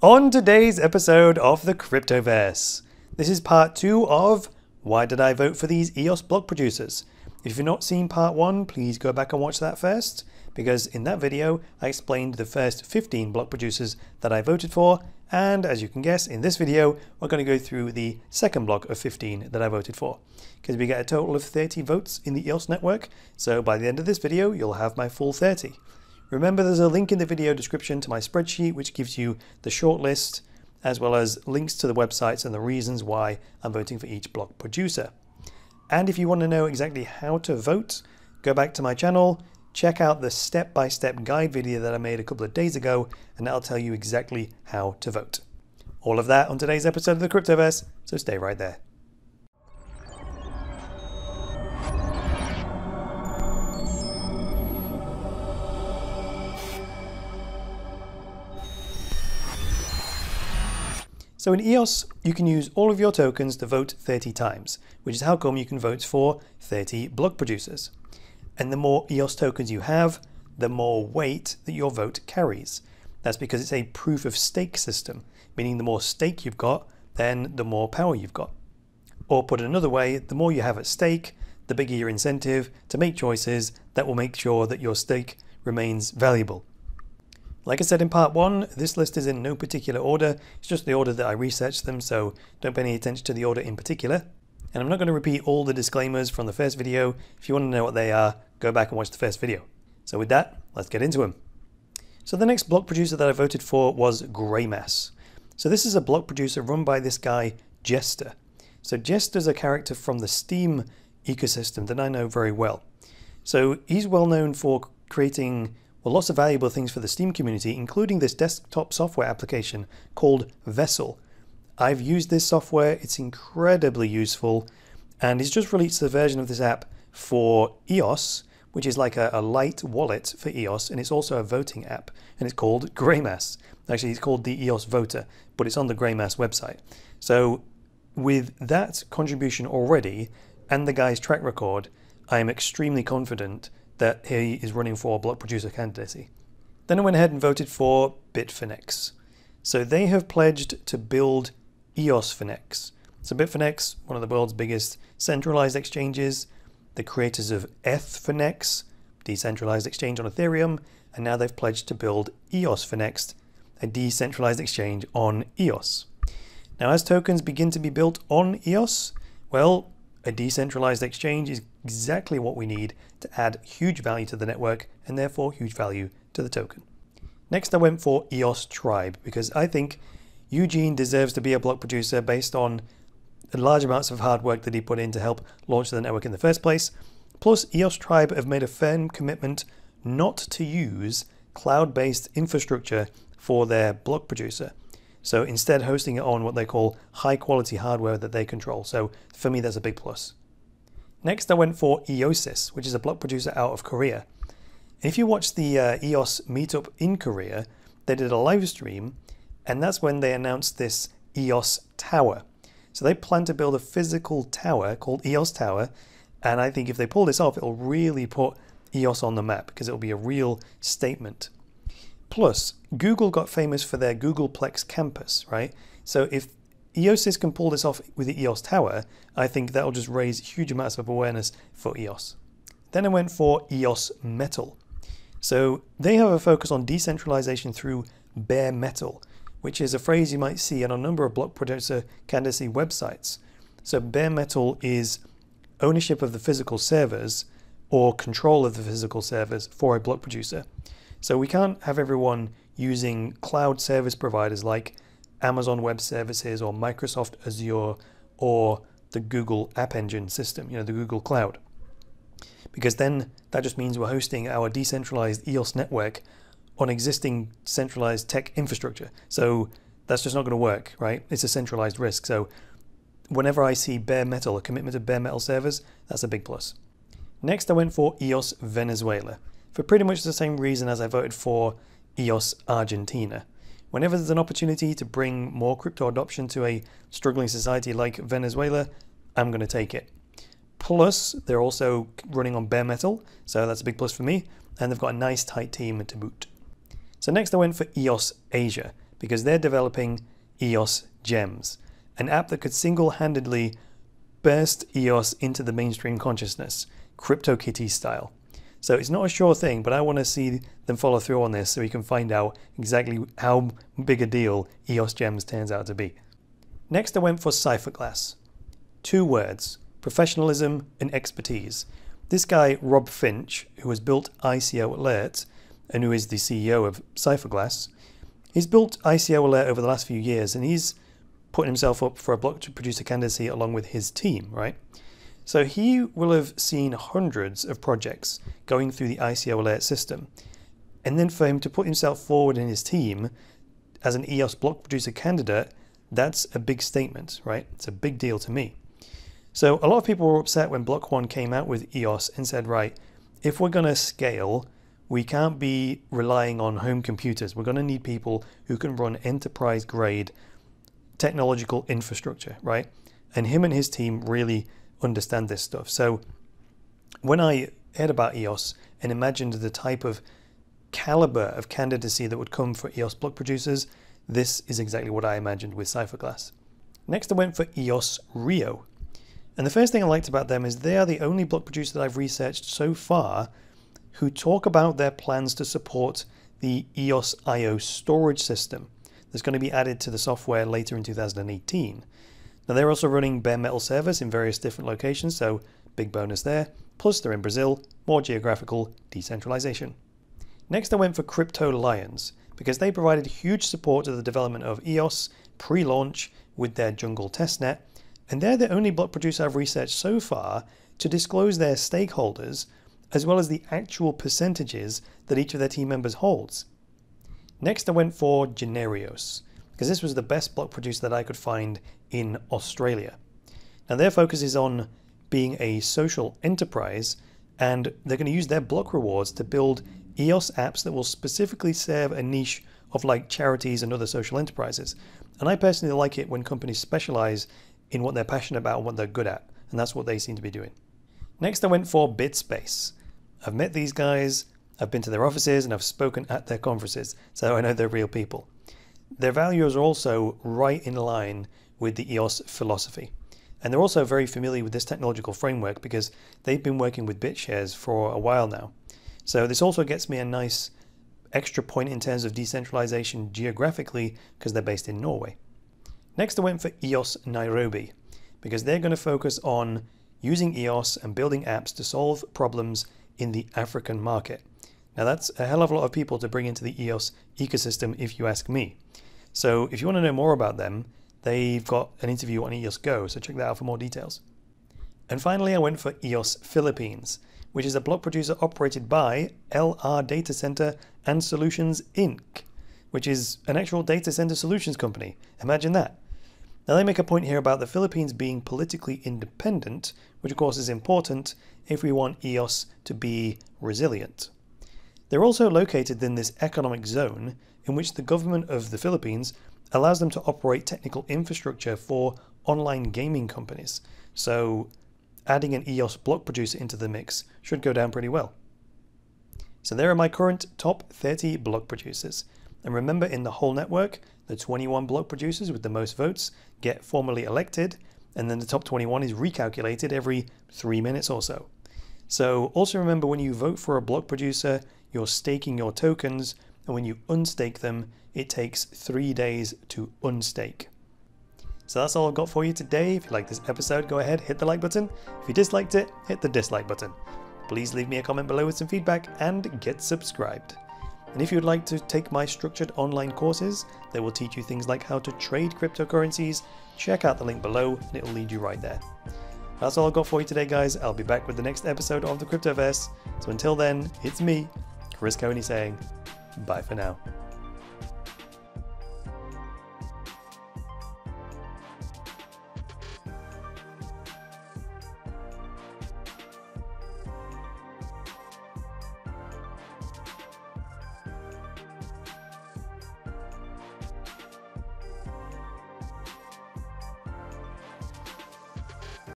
On today's episode of the Cryptoverse, this is part 2 of Why Did I Vote for These EOS Block Producers? If you've not seen part 1, please go back and watch that first, because in that video I explained the first 15 block producers that I voted for, and as you can guess, in this video we're going to go through the second block of 15 that I voted for, because we get a total of 30 votes in the EOS network, so by the end of this video you'll have my full 30. Remember, there's a link in the video description to my spreadsheet which gives you the shortlist as well as links to the websites and the reasons why I'm voting for each block producer. And if you want to know exactly how to vote, go back to my channel, check out the step-by-step guide video that I made a couple of days ago, and that'll tell you exactly how to vote. All of that on today's episode of the Cryptoverse, so stay right there. So in EOS, you can use all of your tokens to vote 30 times, which is how come you can vote for 30 block producers. And the more EOS tokens you have, the more weight that your vote carries. That's because it's a proof of stake system, meaning the more stake you've got, then the more power you've got. Or put another way, the more you have at stake, the bigger your incentive to make choices that will make sure that your stake remains valuable. Like I said in part 1, this list is in no particular order, it's just the order that I researched them, so don't pay any attention to the order in particular. And I'm not going to repeat all the disclaimers from the first video. If you want to know what they are, go back and watch the first video. So with that, let's get into them. So the next block producer that I voted for was Graymass. So this is a block producer run by this guy, Jester. So Jester's a character from the Steam ecosystem that I know very well. So he's well known for creating lots of valuable things for the Steam community, including this desktop software application called Vessel. I've used this software, it's incredibly useful, and he's just released a version of this app for EOS, which is like a light wallet for EOS, and it's also a voting app, and it's called Graymass. Actually, it's called the EOS Voter, but it's on the Graymass website. So with that contribution already, and the guy's track record, I am extremely confident that he is running for block producer candidacy. Then I went ahead and voted for Bitfinex. So they have pledged to build EOSfinex. So Bitfinex, one of the world's biggest centralized exchanges, the creators of Ethfinex, decentralized exchange on Ethereum, and now they've pledged to build EOSfinex, a decentralized exchange on EOS. Now as tokens begin to be built on EOS, well, a decentralized exchange is exactly what we need to add huge value to the network and therefore huge value to the token. Next I went for EOS Tribe because I think Eugene deserves to be a block producer based on the large amounts of hard work that he put in to help launch the network in the first place. Plus EOS Tribe have made a firm commitment not to use cloud-based infrastructure for their block producer. So instead hosting it on what they call high quality hardware that they control. So for me that's a big plus. Next I went for Iosys, which is a block producer out of Korea. And if you watch the EOS meetup in Korea, they did a live stream, and that's when they announced this EOS Tower. So they plan to build a physical tower called EOS Tower, and I think if they pull this off, it'll really put EOS on the map because it'll be a real statement. Plus, Google got famous for their Googleplex campus, right? So if Iosys can pull this off with the EOS Tower, I think that'll just raise huge amounts of awareness for EOS. Then I went for EOS Metal. So they have a focus on decentralization through bare metal, which is a phrase you might see on a number of block producer candidacy websites. So bare metal is ownership of the physical servers or control of the physical servers for a block producer. So we can't have everyone using cloud service providers like Amazon Web Services or Microsoft Azure or the Google App Engine system, the Google Cloud. Because then that just means we're hosting our decentralized EOS network on existing centralized tech infrastructure. So that's just not going to work, right? It's a centralized risk. So whenever I see bare metal, a commitment of bare metal servers, that's a big plus. Next I went for EOS Venezuela, for pretty much the same reason as I voted for EOS Argentina. Whenever there's an opportunity to bring more crypto adoption to a struggling society like Venezuela, I'm going to take it. Plus, they're also running on bare metal, so that's a big plus for me, and they've got a nice tight team to boot. So next I went for EOS Asia, because they're developing EOS Gems, an app that could single-handedly burst EOS into the mainstream consciousness, CryptoKitty style. So it's not a sure thing, but I want to see them follow through on this so we can find out exactly how big a deal EOS Gems turns out to be. Next I went for Cypher Glass. 2 words, professionalism and expertise. This guy, Rob Finch, who has built ICO Alert and who is the CEO of Cypher Glass, he's built ICO Alert over the last few years and he's put himself up for a block producer candidacy along with his team, right? So he will have seen hundreds of projects going through the ICO Alert system. And then for him to put himself forward in his team as an EOS block producer candidate, that's a big statement, right? It's a big deal to me. So a lot of people were upset when Block One came out with EOS and said, right, if we're going to scale, we can't be relying on home computers. We're going to need people who can run enterprise grade technological infrastructure, right? And him and his team really understand this stuff. So when I heard about EOS and imagined the type of caliber of candidacy that would come for EOS block producers, this is exactly what I imagined with Cypher Glass. Next I went for EOS Rio. And the first thing I liked about them is they are the only block producer that I've researched so far who talk about their plans to support the EOS IO storage system that's going to be added to the software later in 2018. Now they're also running bare metal servers in various different locations, so big bonus there. Plus they're in Brazil, more geographical decentralization. Next I went for Crypto Lions because they provided huge support to the development of EOS pre-launch with their Jungle testnet, and they're the only block producer I've researched so far to disclose their stakeholders as well as the actual percentages that each of their team members holds. Next I went for Denarius because this was the best block producer that I could find in Australia. Now their focus is on being a social enterprise, and they're going to use their block rewards to build EOS apps that will specifically serve a niche of like charities and other social enterprises. And I personally like it when companies specialize in what they're passionate about and what they're good at, and that's what they seem to be doing. Next I went for BitSpace. I've met these guys, I've been to their offices, and I've spoken at their conferences, so I know they're real people. Their values are also right in line with the EOS philosophy. And they're also very familiar with this technological framework because they've been working with BitShares for a while now. So this also gets me a nice extra point in terms of decentralization geographically because they're based in Norway. Next I went for Yas Nairobi because they're going to focus on using EOS and building apps to solve problems in the African market. Now that's a hell of a lot of people to bring into the EOS ecosystem if you ask me. So if you want to know more about them, they've got an interview on EOS Go, so check that out for more details. And finally I went for EOS Philippines, which is a block producer operated by LR Data Center and Solutions Inc., which is an actual data center solutions company. Imagine that. Now they make a point here about the Philippines being politically independent, which of course is important if we want EOS to be resilient. They're also located in this economic zone in which the government of the Philippines allows them to operate technical infrastructure for online gaming companies. So adding an EOS block producer into the mix should go down pretty well. So there are my current top 30 block producers. And remember, in the whole network, the 21 block producers with the most votes get formally elected, and then the top 21 is recalculated every 3 minutes or so. So also remember, when you vote for a block producer, you're staking your tokens, and when you unstake them, it takes 3 days to unstake. So that's all I've got for you today. If you liked this episode, go ahead, hit the like button. If you disliked it, hit the dislike button. Please leave me a comment below with some feedback and get subscribed. And if you'd like to take my structured online courses that will teach you things like how to trade cryptocurrencies, check out the link below and it will lead you right there. That's all I've got for you today, guys. I'll be back with the next episode of the Cryptoverse. So until then, it's me, Chris Coney, saying bye for now.